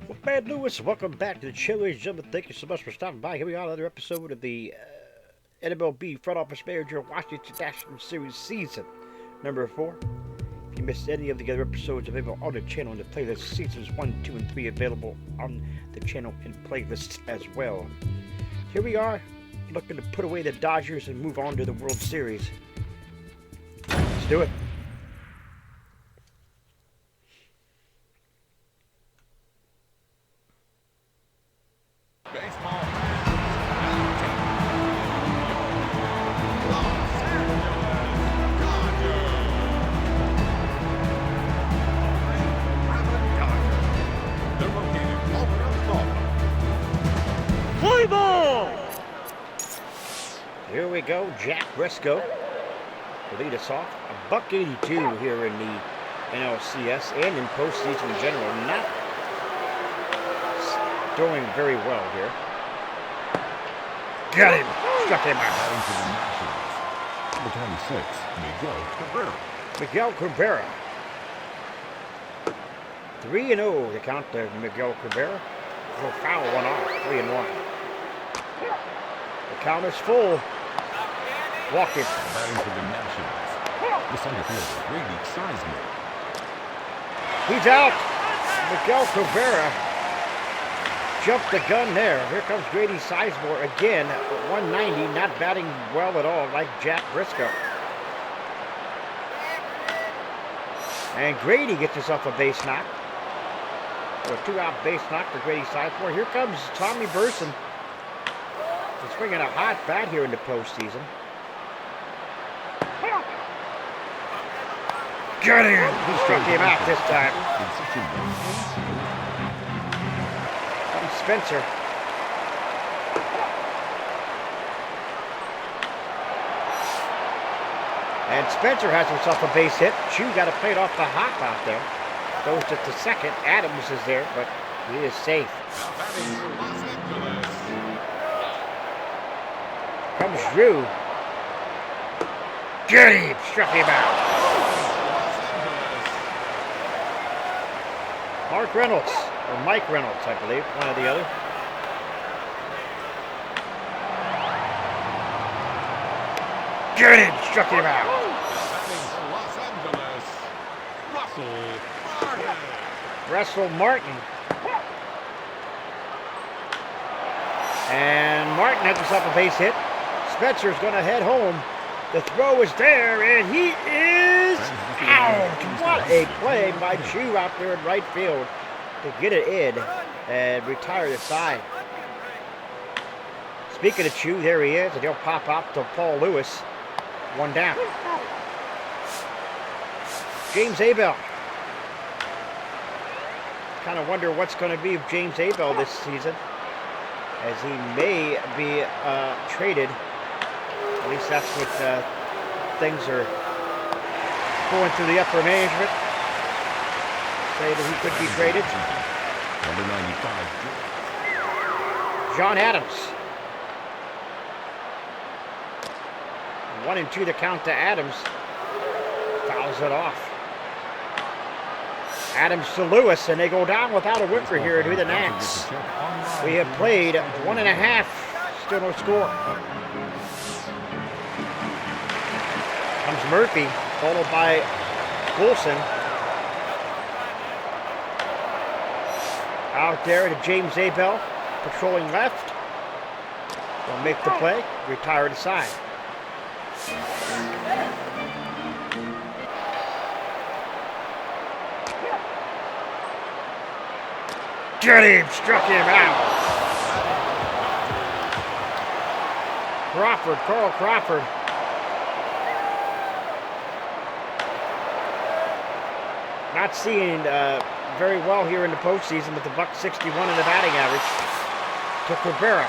Well, Bad Lewis, welcome back to the show, ladies and gentlemen. Thank you so much for stopping by. Here we are, another episode of the NLB Front Office Manager Washington National Series Season number 4. If you missed any of the other episodes available on the channel in the playlist, Seasons 1, 2, and 3 available on the channel in playlists as well. Here we are, looking to put away the Dodgers and move on to the World Series. Let's do it. Play ball! Here we go, Jack Briscoe to lead us off. A $1.82 here in the NLCS and in postseason in general. Not doing very well here. Got him! Struck him out. Number 26, Miguel Cabrera. Miguel Cabrera. 3-0 to count to Miguel Cabrera. He'll foul one off, 3-1. The count is full. Walking. Batting for the Nationals, the center fielder, Grady Sizemore. He's out. Miguel Cabrera jumped the gun there. Here comes Grady Sizemore again at 190, not batting well at all like Jack Briscoe. And Grady gets himself a base knock. A 2-out base knock for Grady Sizemore. Here comes Tommy Burson. He's swinging a hot bat here in the postseason. Got him! He struck him out this time. From Spencer. And Spencer has himself a base hit. Chu got it played off the hop out there. Goes to second. Adams is there, but he is safe. Comes Drew. Get him! Struck him out. Mark Reynolds, or Mike Reynolds, I believe, one or the other. Get him! Struck him out. Russell Martin. And Martin has himself a base hit. Spencer's going to head home. The throw is there, and he is out. What a play by Chu out there in right field to get it in and retire the side. Speaking of Chu, there he is, and he'll pop out to Paul Lewis. One down. James Abel. Kind of wonder what's going to be of James Abel this season, as he may be traded. At least that's what things are going through the upper management. Say that he could be traded. Number 95, John Adams. 1-2 the count to Adams. Fouls it off. Adams to Lewis, and they go down without a whipper here to the Nats. We have played 1.5. Still no score. Comes Murphy, followed by Wilson. Out there to James Abel, patrolling left. Will make the play, retire to side. Get him! Struck him out. Crawford, Carl Crawford. Not seeing very well here in the postseason with the .61 in the batting average. To Cabrera.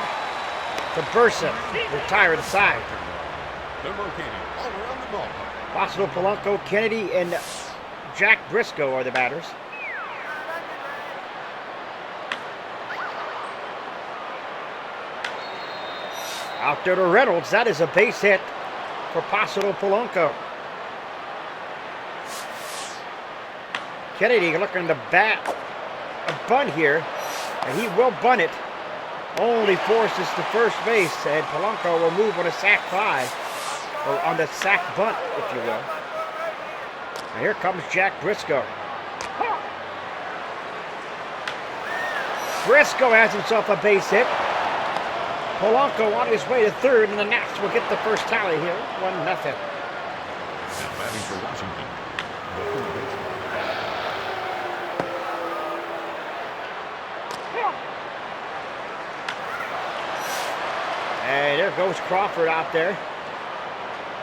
To Burson. Retire the side. Boston Polanco, Kennedy, and Jack Briscoe are the batters. Out there to Reynolds. That is a base hit for Boston Polanco. Kennedy looking to bat a bunt here. And he will bunt it. Only forces to first base, and Polanco will move on a sac fly, or on the sac bunt, if you will. And here comes Jack Briscoe. Briscoe has himself a base hit. Polanco on his way to third, and the Nats will get the first tally here, 1-0. Now batting for Washington, the third baseman. And there goes Crawford out there.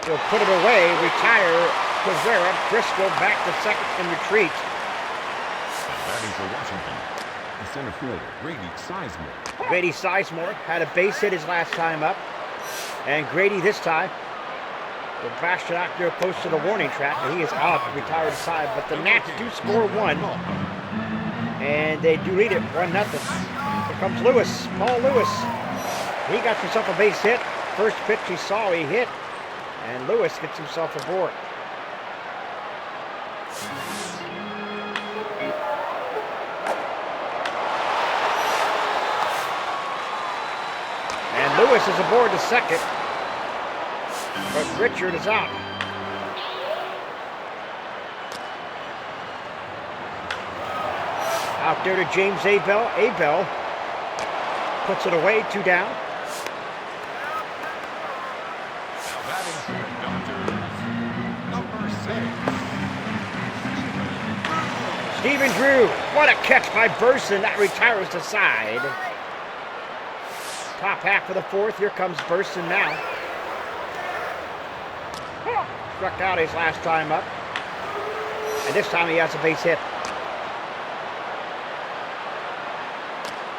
He'll put it away, retire Cabrera. Briscoe back to second and retreat. Now batting for Washington, the center fielder, Grady Sizemore. Grady Sizemore had a base hit his last time up. And Grady this time will bash it out there close to the warning track. And he is out, retired side. But the Nats do score one. And they do lead it 1-0. Here comes Lewis, Paul Lewis. He got himself a base hit. First pitch he saw, he hit. And Lewis gets himself aboard. And Lewis is aboard to second. But Richard is out. Out there to James Abel. Abel puts it away, 2 down. Now batting for the Dodgers, number 6. Stephen Drew. What a catch by Burson. That retires to side. Top half of the fourth. Here comes Burson now. Struck out his last time up. And this time he has a base hit.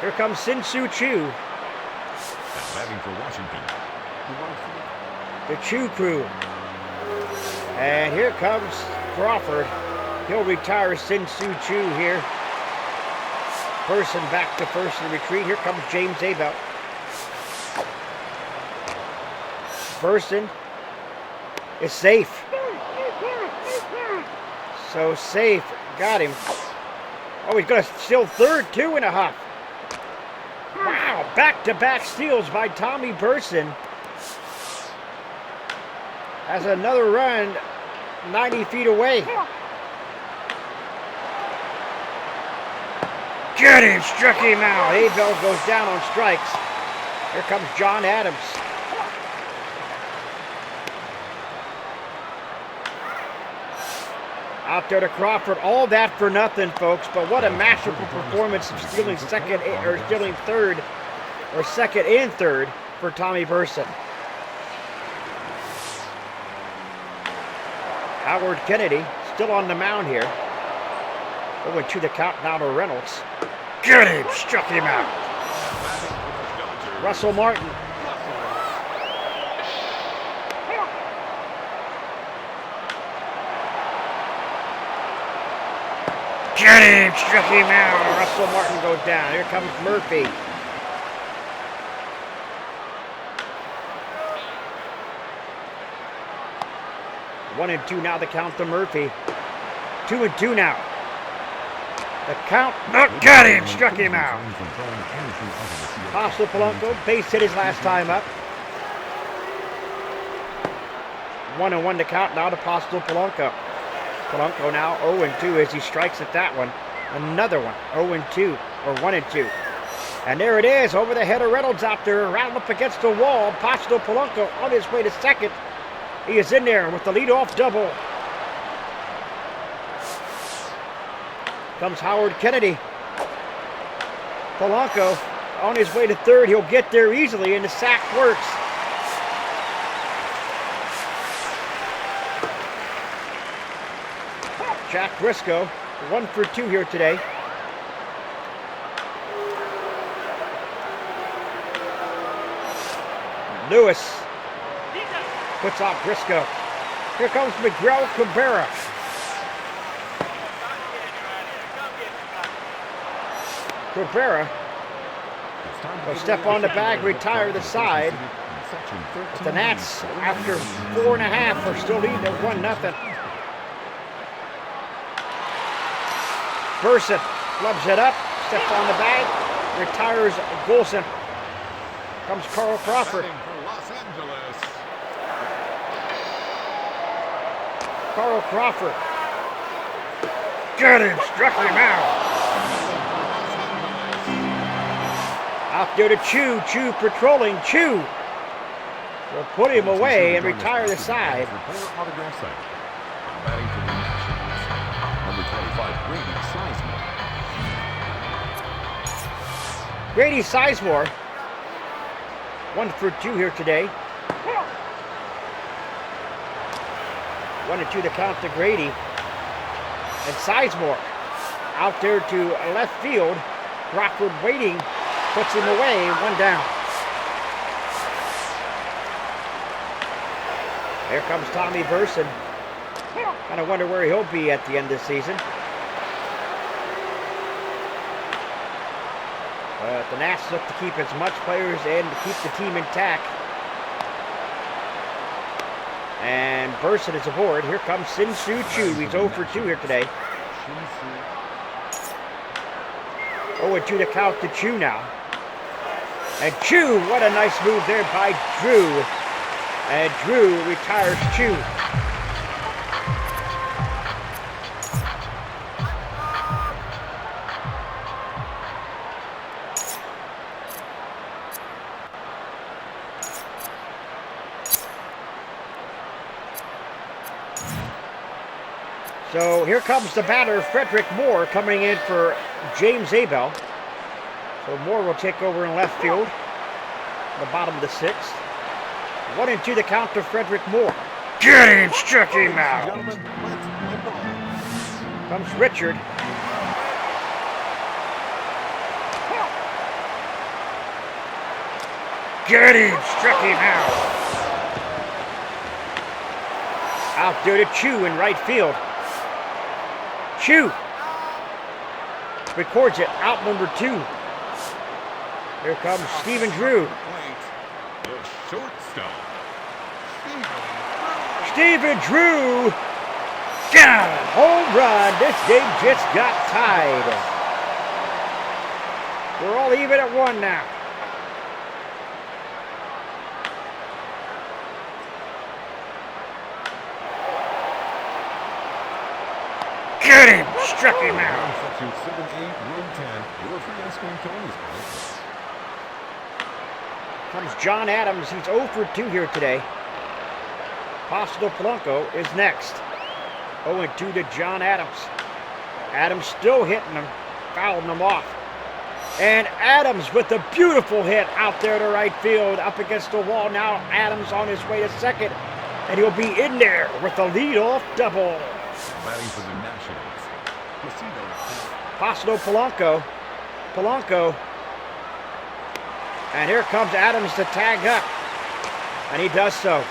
Here comes Sin-Soo Choo. Now batting for Washington, The Choo crew. And here comes Crawford. He'll retire Sin-Soo Choo here. Burson back to first and retreat. Here comes James Abel. Burson is safe. So safe. Got him. Oh, he's going to steal third, 2.5. Wow, back-to-back steals by Tommy Burson. Has another run 90 feet away. Get him, struck him out. Abel goes down on strikes. Here comes John Adams. Out there to Crawford. All that for nothing, folks. But what a masterful performance of stealing second or stealing third, or second and third for Tommy Burson. Howard Kennedy still on the mound here. Going to the count now to Reynolds. Get him! Struck him out. Russell Martin. Get him! Struck him out. Russell Martin goes down. Here comes Murphy. One and two now, the count to Murphy. 2-2 now. The count. Got him! Struck him out. Apostol Polanco, base hit his last time up. 1-1 to count now to Apostol Polanco. Polanco now 0-2 as he strikes at that one. Another one, 0-2, or 1-2. And there it is, over the head of Reynolds out there, right up against the wall. Apostol Polanco on his way to second. He is in there with the leadoff double. Comes Howard Kennedy. Polanco on his way to third. He'll get there easily, and the sack works. Jack Briscoe, 1 for 2 here today. Lewis puts out Briscoe. Here comes Miguel Cabrera. Cabrera will step on the bag, retire the side. But the Nats, after 4.5, are still leading at 1-0. Burson flubs it up, steps on the bag, retires Golson. Comes Carl Crawford. Batting for Los Angeles. Carl Crawford. Got him, struck him out. Out there to Chu. Chu patrolling. Chu will put him away and retire the side. Player autograph signing. Batting for the Nationals. Number 25, Grady Sizemore. Grady Sizemore. 1 for 2 here today. 1-2 the count to Grady. And Sizemore out there to left field. Rockford waiting. Puts him away. 1 down. Here comes Tommy Burson. Kind of wonder where he'll be at the end of the season. The Nats look to keep as much players and to keep the team intact. And Burson is aboard. Here comes Sin-Soo Choo. He's 0 for 2 here today. 0-2 to count to Choo now. And Choo, what a nice move there by Drew. And Drew retires Choo. So here comes the batter, Frederick Moore, coming in for James Abel. So Moore will take over in left field, the bottom of the 6th. 1-2 the count to Frederick Moore. Get him, struck him out. Comes Richard. Get him, struck him out. Out there to Chu in right field. Chu records it, out number 2. Here comes Stephen Drew. The shortstop. Stephen Drew. Got it. Home run. This game just got tied. We're all even at 1 now. Get him! Struck him out. Section 7A, row 10. Your free ice cream Tony's place. Comes John Adams. He's 0 for 2 here today. Apostol Polanco is next. 0-2 to John Adams. Adams still hitting him, fouling him off. And Adams with a beautiful hit out there to right field, up against the wall. Now Adams on his way to second, and he'll be in there with a leadoff double. Batting for the Nationals. Apostol Polanco. Polanco. And here comes Adams to tag up. And he does so.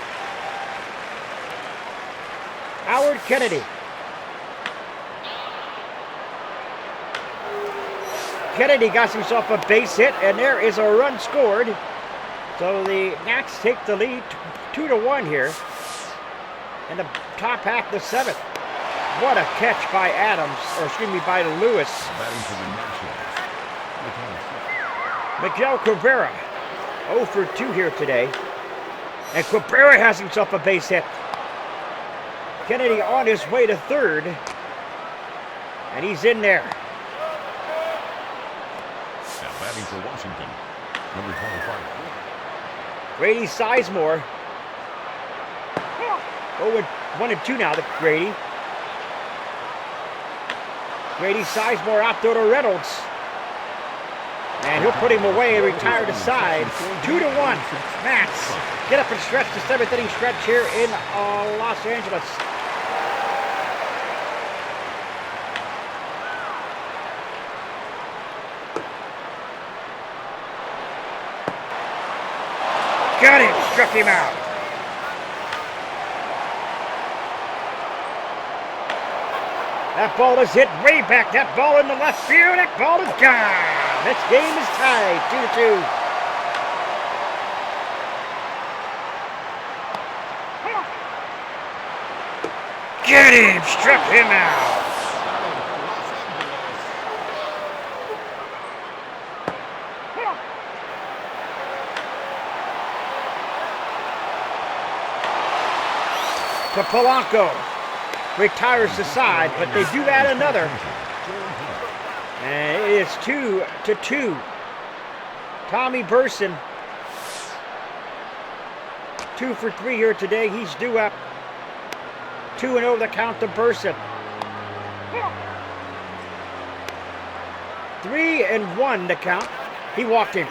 Howard Kennedy. Kennedy got himself a base hit, and there is a run scored. So the Nats take the lead 2-1 here in the top half of the 7th. What a catch by Adams, or excuse me, by Lewis. Batting for the Nationals. Miguel Cabrera, 0 for 2 here today. And Cabrera has himself a base hit. Kennedy on his way to third. And he's in there. Now batting for Washington, number 25. Grady Sizemore. 1-2 now to Grady. Grady Sizemore out there to Reynolds. And he'll put him away and retire to side. 2-1. Nats get up and stretch the 7th inning stretch here in Los Angeles. Got him, struck him out. That ball is hit way back. That ball in the left field. That ball is gone. This game is tied 2-2. Get him, struck him out. to Polanco. Retires the side, but they do add another. And it is 2-2. Tommy Burson, 2 for 3 here today. He's due up. 2-0 the count to Burson. 3-1 the count. He walked in.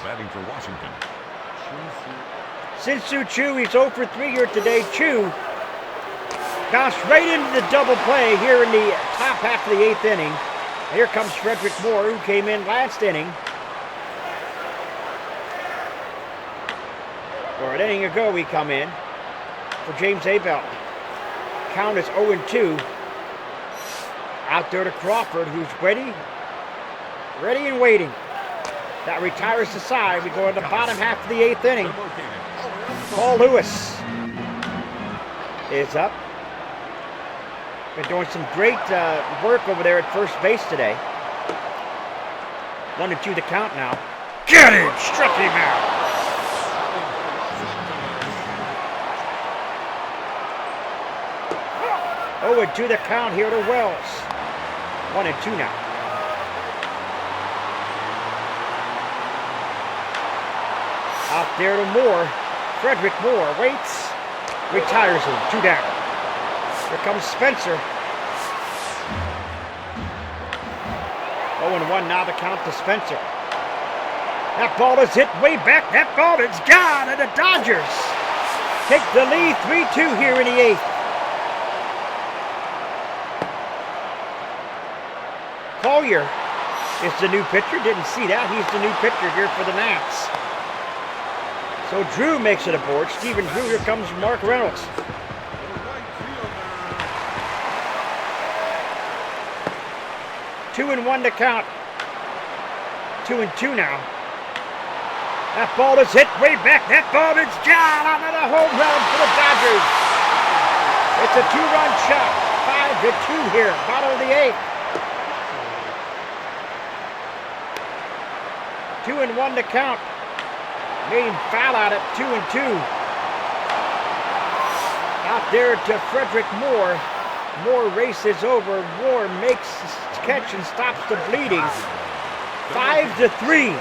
Batting for Washington. Shin-Soo Choo, he's 0 for 3 here today. Choo bounced right into the double play here in the top half of the 8th inning. Here comes Frederick Moore, who came in last inning. Or an inning ago he come in for James Abel. Count is 0-2. Out there to Crawford, who's ready and waiting. That retires the side. We go in the bottom half of the 8th inning. Paul Lewis is up. Been doing some great work over there at first base today. 1-2 the count now. Get him! Struck him out. 0-2 the count here to Wells. 1-2 now. Out there to Moore. Frederick Moore waits. Retires him. 2 down. Here comes Spencer. 0-1 now the count to Spencer. That ball is hit way back. That ball is gone. And the Dodgers take the lead 3-2 here in the 8th. Collier is the new pitcher. Didn't see that. He's the new pitcher here for the Nats. So Drew makes it aboard. Stephen Drew. Here comes Mark Reynolds. 2-1 to count. 2-2 now. That ball is hit way back. That ball is gone. Another home run for the Dodgers. It's a 2-run shot. 5-2 here. Bottom of the 8th. 2-1 to count. Main foul out at 2-2. Out there to Frederick Moore. Moore races over. Moore makes the catch and stops the bleeding. 5-3.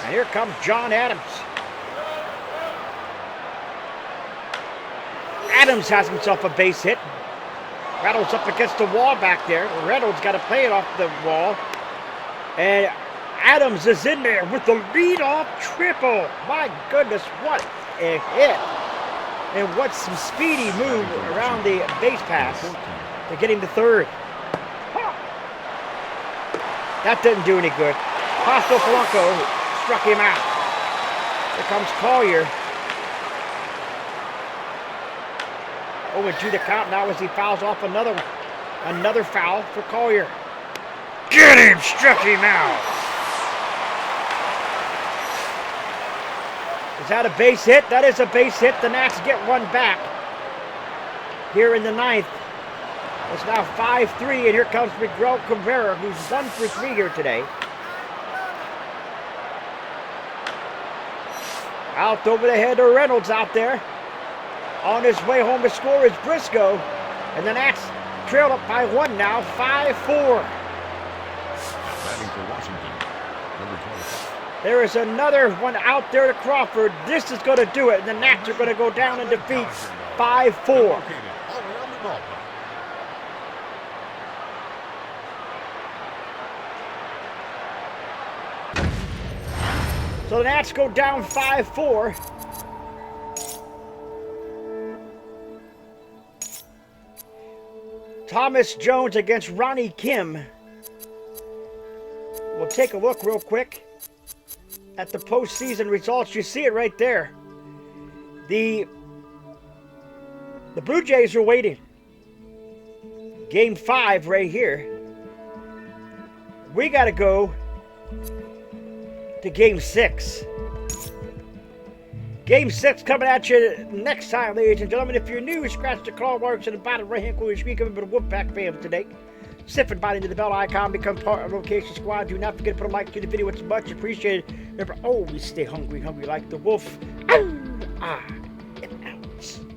And here comes John Adams. Adams has himself a base hit. Reynolds up against the wall back there. Reynolds got to play it off the wall. And Adams is in there with the lead-off triple. My goodness, what a hit. And what some speedy move around the base pass to get him to third. That didn't do any good. Pasto Polanco struck him out. Here comes Collier. 0-2 the count now as he fouls off another one. Another foul for Collier. Get him! Struck him out. Is that a base hit? That is a base hit. The Nats get one back here in the 9th. It's now 5-3, and here comes Miguel Cabrera, who's 1 for 3 here today. Out over the head of Reynolds out there. On his way home to score is Briscoe. And the Nats trail up by 1 now, 5-4. Batting for Washington. Number 25. There is another one out there to Crawford. This is going to do it. And the Nats are going to go down in defeat 5-4. So the Nats go down 5-4. Thomas Jones against Ronnie Kim. We'll take a look real quick at the postseason results. You see it right there. The Blue Jays are waiting. Game 5 right here. We got to go to Game 6. Game 6 coming at you next time, ladies and gentlemen. If you're new, scratch the claw marks in the bottom right-hand corner of your screen. Coming from the Wolfpack fam today. Sip and bite into the bell icon. Become part of the Location Squad. Do not forget to put a like to the video. It's much appreciated. Remember, always stay hungry like the wolf. Ow! I am out.